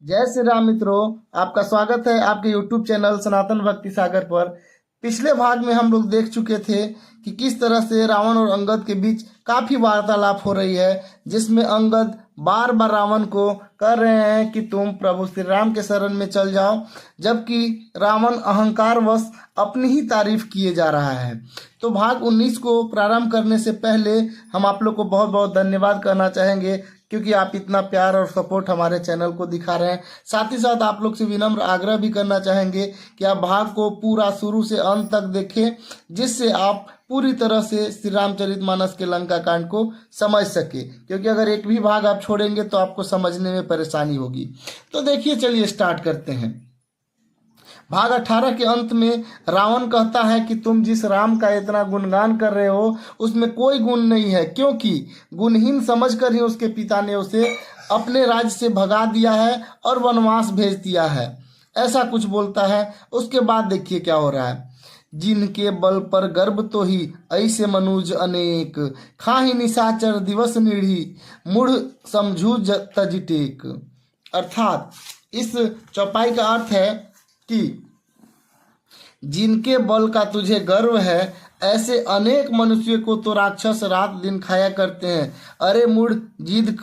जय श्री राम मित्रों, आपका स्वागत है आपके YouTube चैनल सनातन भक्ति सागर पर। पिछले भाग में हम लोग देख चुके थे कि किस तरह से रावण और अंगद के बीच काफी वार्तालाप हो रही है, जिसमें अंगद बार बार रावण को कह रहे हैं कि तुम प्रभु श्री राम के शरण में चल जाओ, जबकि रावण अहंकारवश अपनी ही तारीफ किए जा रहा है। तो भाग 19 को प्रारंभ करने से पहले हम आप लोग को बहुत बहुत धन्यवाद कहना चाहेंगे, क्योंकि आप इतना प्यार और सपोर्ट हमारे चैनल को दिखा रहे हैं। साथ ही साथ आप लोग से विनम्र आग्रह भी करना चाहेंगे कि आप भाग को पूरा शुरू से अंत तक देखें, जिससे आप पूरी तरह से श्री रामचरितमानस के लंका कांड को समझ सके, क्योंकि अगर एक भी भाग आप छोड़ेंगे तो आपको समझने में परेशानी होगी। तो देखिए, चलिए स्टार्ट करते हैं। भाग 18 के अंत में रावण कहता है कि तुम जिस राम का इतना गुणगान कर रहे हो उसमें कोई गुण नहीं है, क्योंकि गुणहीन समझकर ही उसके पिता ने उसे अपने राज्य से भगा दिया है और वनवास भेज दिया है, ऐसा कुछ बोलता है। उसके बाद देखिए क्या हो रहा है। जिनके बल पर गर्भ तो ही ऐसे मनुज अनेक, खाही निशाचर दिवस निढ़ी, मूढ़ समझू तजिटेक। अर्थात इस चौपाई का अर्थ है कि जिनके बल का तुझे गर्व है, ऐसे अनेक मनुष्य को तो राक्षस रात दिन खाया करते हैं। अरे मूढ़, जिद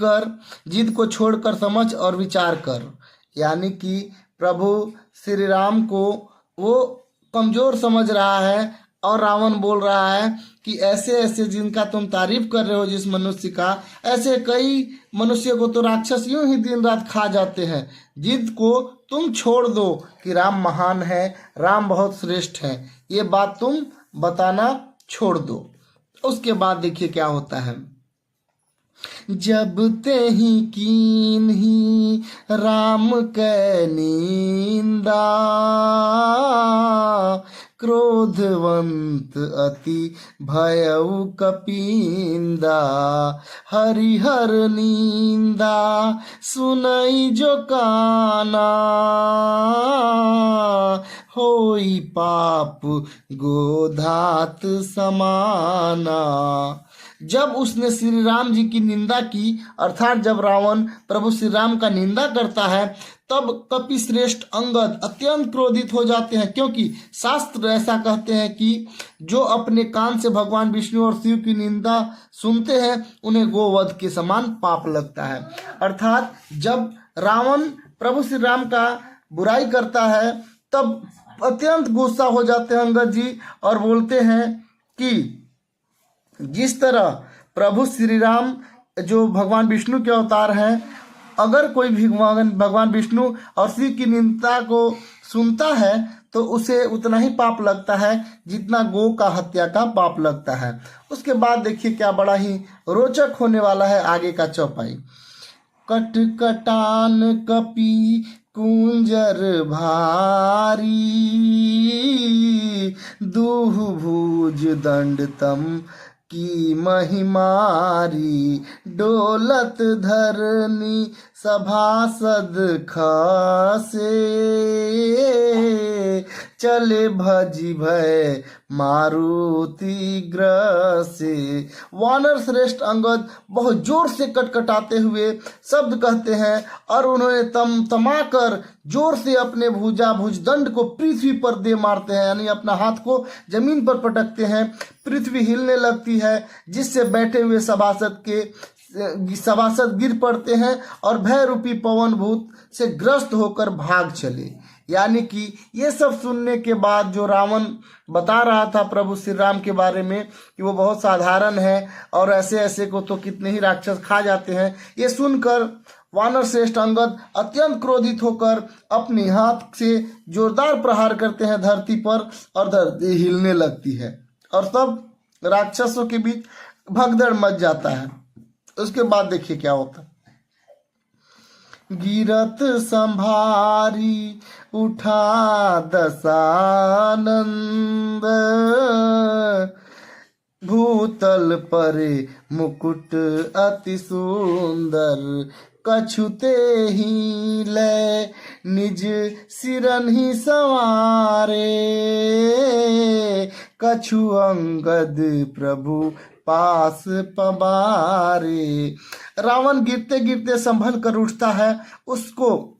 को छोड़कर समझ और विचार कर। यानी कि प्रभु श्री राम को वो कमजोर समझ रहा है, और रावण बोल रहा है कि ऐसे ऐसे जिनका तुम तारीफ कर रहे हो जिस मनुष्य का, ऐसे कई मनुष्य को तो राक्षस यूं ही दिन रात खा जाते हैं। जिद को तुम छोड़ दो कि राम महान है, राम बहुत श्रेष्ठ है, ये बात तुम बताना छोड़ दो। उसके बाद देखिए क्या होता है। जब ते ही कीन ही राम कै निंदा, क्रोधवंत अति भयउ कपिंदा, हरिहर निंदा सुनई जो काना, होई पाप गोधात समाना। जब उसने श्री राम जी की निंदा की, अर्थात जब रावण प्रभु श्री राम का निंदा करता है, तब कपि श्रेष्ठ अंगद अत्यंत क्रोधित हो जाते हैं, क्योंकि शास्त्र ऐसा कहते हैं कि जो अपने कान से भगवान विष्णु और शिव की निंदा सुनते हैं उन्हें गोवध के समान पाप लगता है। अर्थात जब रावण प्रभु श्री राम का बुराई करता है तब अत्यंत गुस्सा हो जाते हैं अंगद जी, और बोलते हैं कि जिस तरह प्रभु श्री राम जो भगवान विष्णु के अवतार हैं, अगर कोई भी भगवान विष्णु और शिव की निंदा को सुनता है तो उसे उतना ही पाप लगता है जितना गौ का हत्या का पाप लगता है। उसके बाद देखिए क्या बड़ा ही रोचक होने वाला है आगे का चौपाई। कटकटान कपि कुंजर भारी, दूह भुज दंड तम की महिमारी, डोलत धरनी सभासद खासे, चले भजी भय मारुति ग्रसे। वानर श्रेष्ठ अंगद बहुत जोर से कटकटाते हुए शब्द कहते हैं, और उन्होंने तमाकर जोर से अपने भुजदंड को पृथ्वी पर दे मारते हैं, यानी अपना हाथ को जमीन पर पटकते हैं। पृथ्वी हिलने लगती है, जिससे बैठे हुए सभासद गिर पड़ते हैं और भय रूपी पवन भूत से ग्रस्त होकर भाग चले। यानी कि ये सब सुनने के बाद जो रावण बता रहा था प्रभु श्री राम के बारे में कि वो बहुत साधारण है और ऐसे ऐसे को तो कितने ही राक्षस खा जाते हैं, ये सुनकर वानर श्रेष्ठ अंगद अत्यंत क्रोधित होकर अपने हाथ से जोरदार प्रहार करते हैं धरती पर, और धरती हिलने लगती है और सब राक्षसों के बीच भगदड़ मच जाता है। उसके बाद देखिए क्या होता है। गिरत संभारी उठा दसानंद, भूतल परे मुकुट अति सुंदर, कछुते ही ले निज सिरन ही संवारे, कछु अंगद प्रभु पास पबारे। रावण गिरते गिरते संभल कर उठता है, उसको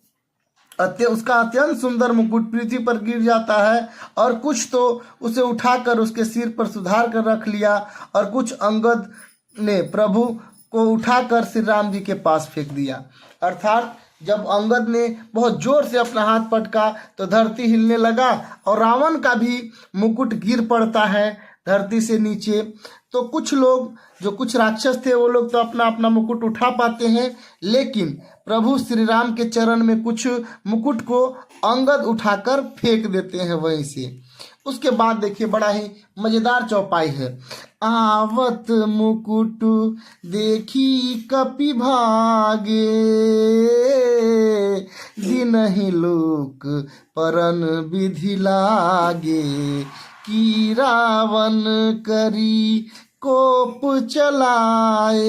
उसका अत्यंत सुंदर मुकुट पृथ्वी पर गिर जाता है, और कुछ तो उसे उठाकर उसके सिर पर सुधार कर रख लिया, और कुछ अंगद ने प्रभु को उठाकर श्री राम जी के पास फेंक दिया। अर्थात जब अंगद ने बहुत जोर से अपना हाथ पटका तो धरती हिलने लगा, और रावण का भी मुकुट गिर पड़ता है धरती से नीचे। तो कुछ लोग, जो कुछ राक्षस थे, वो लोग तो अपना अपना मुकुट उठा पाते हैं, लेकिन प्रभु श्री राम के चरण में कुछ मुकुट को अंगद उठाकर फेंक देते हैं वहीं से। उसके बाद देखिए बड़ा ही मजेदार चौपाई है। आवत मुकुट देखी कपि भागे, दिनहि लोक परन विधि लागे, कि रावण करी कोप चलाए,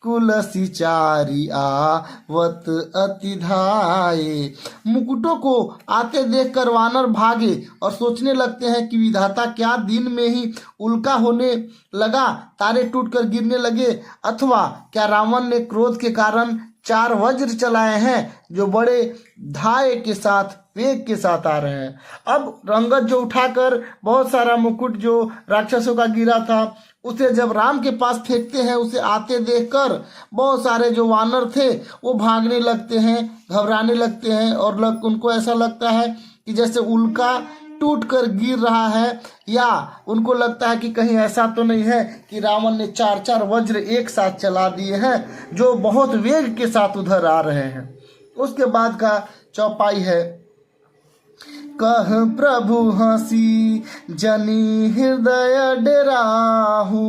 कुलसी चारी आवत अति धाये। मुकुटों को आते देखकर वानर भागे और सोचने लगते हैं कि विधाता क्या दिन में ही उल्का होने लगा, तारे टूटकर गिरने लगे, अथवा क्या रावण ने क्रोध के कारण 4 वज्र चलाए हैं जो बड़े धाये के साथ, वेग के साथ आ रहे हैं। अब अंगद जो उठाकर बहुत सारा मुकुट जो राक्षसों का गिरा था, उसे जब राम के पास फेंकते हैं, उसे आते देखकर बहुत सारे जो वानर थे वो भागने लगते हैं, घबराने लगते हैं, और उनको ऐसा लगता है कि जैसे उल्का टूट कर गिर रहा है, या उनको लगता है कि कहीं ऐसा तो नहीं है कि रावण ने 4 वज्र एक साथ चला दिए हैं जो बहुत वेग के साथ उधर आ रहे हैं। उसके बाद का चौपाई है। कह प्रभु हंसी जनी हृदय डेराहू,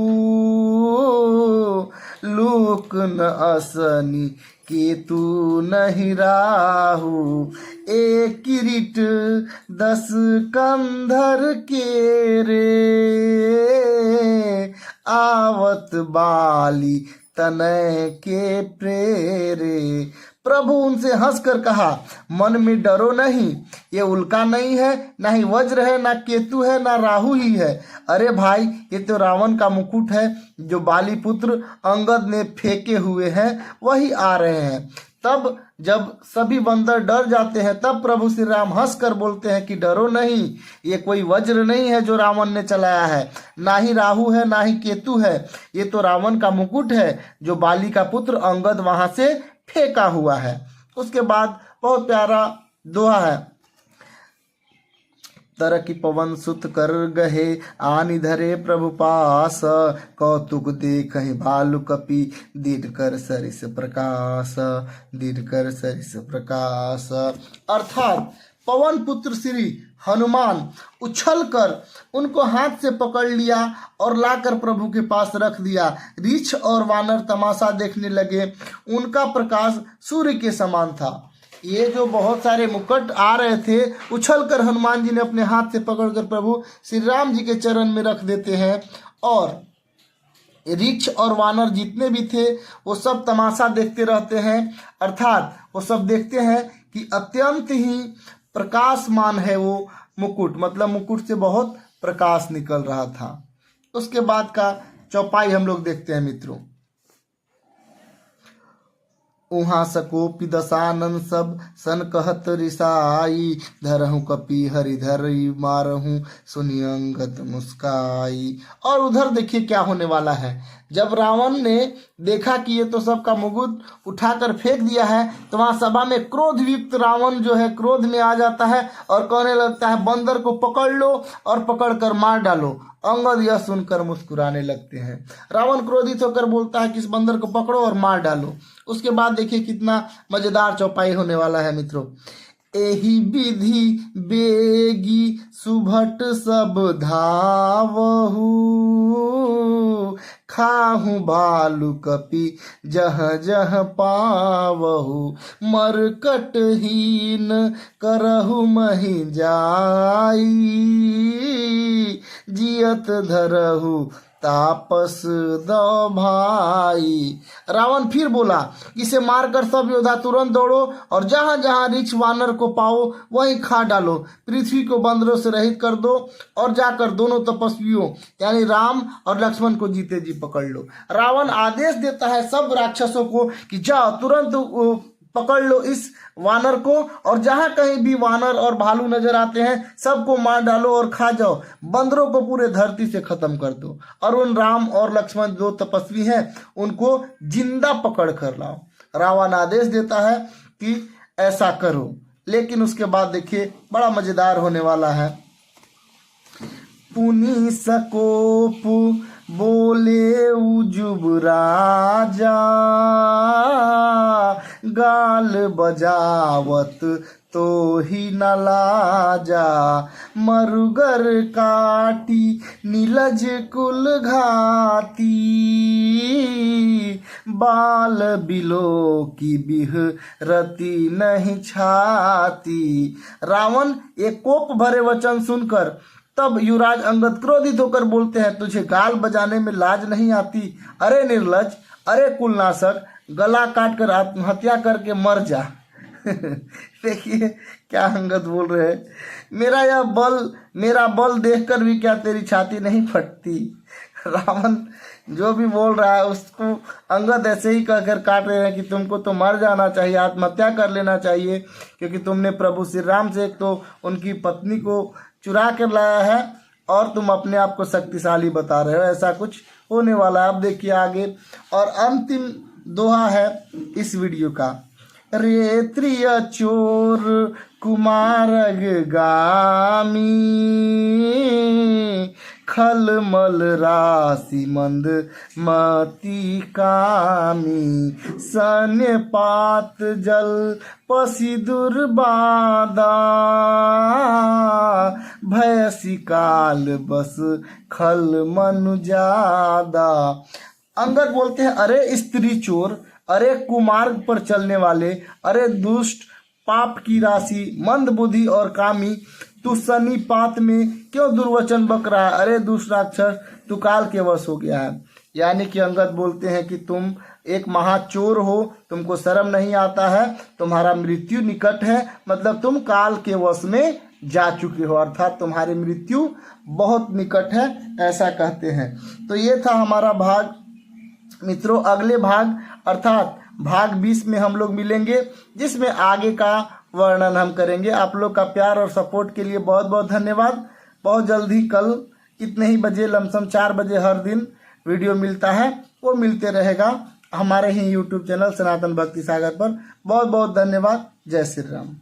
लोक न असनी केतु नहीं राहू, एक किरीट 10 कंधर के रे, आवत बाली तनय के प्रेरे। प्रभु उनसे हंसकर कहा, मन में डरो नहीं, ये उल्का नहीं है, ना ही वज्र है, ना केतु है, ना राहु ही है। अरे भाई, ये तो रावण का मुकुट है जो बाली पुत्र अंगद ने फेंके हुए हैं, वही आ रहे हैं। तब जब सभी बंदर डर जाते हैं, तब प्रभु श्री राम हंसकर बोलते हैं कि डरो नहीं, ये कोई वज्र नहीं है जो रावण ने चलाया है, ना ही राहु है, ना ही केतु है, ये तो रावण का मुकुट है जो बाली का पुत्र अंगद वहां से फेंका हुआ है। उसके बाद बहुत प्यारा दोहा है। तर की पवन सुत कर गहे, आनि धरे प्रभु पास, कौतुक देखहि भालु कपि, दीढ़ कर सरिस प्रकाश, दीढ़ कर सरिस प्रकाश। अर्थात पवन पुत्र श्री हनुमान उछलकर उनको हाथ से पकड़ लिया और लाकर प्रभु के पास रख दिया। रीछ और वानर तमाशा देखने लगे, उनका प्रकाश सूर्य के समान था। ये जो बहुत सारे मुकुट आ रहे थे, उछलकर हनुमान जी ने अपने हाथ से पकड़कर प्रभु श्री राम जी के चरण में रख देते हैं, और रीछ और वानर जितने भी थे वो सब तमाशा देखते रहते हैं। अर्थात वो सब देखते हैं कि अत्यंत ही प्रकाशमान है वो मुकुट, मतलब मुकुट से बहुत प्रकाश निकल रहा था। उसके बाद का चौपाई हम लोग देखते हैं मित्रों। उहाँ सकोपि दशानन सब सन कहत रिसाई, धरहूँ कपि हरिधर मारहूँ सुनि अंगद मुस्काई। और उधर देखिए क्या होने वाला है। जब रावण ने देखा कि ये तो सबका मुकुट उठाकर फेंक दिया है, तो वहां सभा में क्रोधयुक्त रावण जो है क्रोध में आ जाता है और कहने लगता है, बंदर को पकड़ लो और पकड़कर मार डालो। अंगद यह सुनकर मुस्कुराने लगते हैं। रावण क्रोधित होकर बोलता है कि इस बंदर को पकड़ो और मार डालो। उसके बाद देखिए कितना मजेदार चौपाई होने वाला है मित्रों। एही विधि बेगी सुभट सब धावहु, खाहु भालु कपि जह जह पावहु, मरकटहीन करहु महि जाई, जियत धरहु तापस दो भाई। रावण फिर बोला, इसे मारकर सब योद्धा तुरंत दौड़ो और जहां जहां रीछ वानर को पाओ वहीं खा डालो, पृथ्वी को बंदरों से रहित कर दो और जाकर दोनों तपस्वियों यानी राम और लक्ष्मण को जीते जी पकड़ लो। रावण आदेश देता है सब राक्षसों को कि जाओ तुरंत पकड़ लो इस वानर को, और जहां कहीं भी वानर और भालू नजर आते हैं सबको मार डालो और खा जाओ, बंदरों को पूरे धरती से खत्म कर दो। और उन राम और लक्ष्मण जो तपस्वी हैं उनको जिंदा पकड़ कर लाओ। रावण आदेश देता है कि ऐसा करो, लेकिन उसके बाद देखिए बड़ा मजेदार होने वाला है। पुनि सकोप बोले उजुब राजा, गाल बजावत तो ही न लाजा, मरुगर काटी नीलज कुल घाती, बाल बिलो की बिह रति नहीं छाती। रावण एक कोप भरे वचन सुनकर तब युवराज अंगद क्रोधित होकर बोलते हैं, तुझे गाल बजाने में लाज नहीं आती? अरे निर्लज, अरे कुलनाशक, गला काट कर आत्महत्या करके मर जा। देखिए क्या अंगद बोल रहे हैं, मेरा बल देखकर भी क्या तेरी छाती नहीं फटती। रावण जो भी बोल रहा है उसको अंगद ऐसे ही कहकर काट रहे हैं कि तुमको तो मर जाना चाहिए, आत्महत्या कर लेना चाहिए, क्योंकि तुमने प्रभु श्री राम से एक तो उनकी पत्नी को चुरा कर लाया है और तुम अपने आप को शक्तिशाली बता रहे हो। ऐसा कुछ होने वाला है। अब देखिए आगे, और अंतिम दोहा है इस वीडियो का। रे त्रिय चोर कुमारग गामी, खलमल राशि मंद मति कामी, सन्य पात जल पसी दुर्बादा, भयसी काल बस खल मनु जादा। अंगद बोलते हैं, अरे स्त्री चोर, अरे कुमार्ग पर चलने वाले, अरे दुष्ट, पाप की राशि, मंद बुद्धि और कामी, तू सनी पात में क्यों दुर्वचन बक रहा है? अरे दुष्ट राक्षस, तू काल के वश हो गया है। यानी कि अंगद बोलते हैं कि तुम एक महाचोर हो, तुमको शर्म नहीं आता है, तुम्हारा मृत्यु निकट है, मतलब तुम काल के वश में जा चुके हो, अर्थात तुम्हारी मृत्यु बहुत निकट है, ऐसा कहते हैं। तो ये था हमारा भाग। मित्रों अगले भाग अर्थात भाग 20 में हम लोग मिलेंगे, जिसमें आगे का वर्णन हम करेंगे। आप लोग का प्यार और सपोर्ट के लिए बहुत बहुत धन्यवाद। बहुत जल्दी कल इतने ही बजे, लमसम 4 बजे हर दिन वीडियो मिलता है, वो मिलते रहेगा हमारे ही यूट्यूब चैनल सनातन भक्ति सागर पर। बहुत बहुत धन्यवाद। जय श्री राम।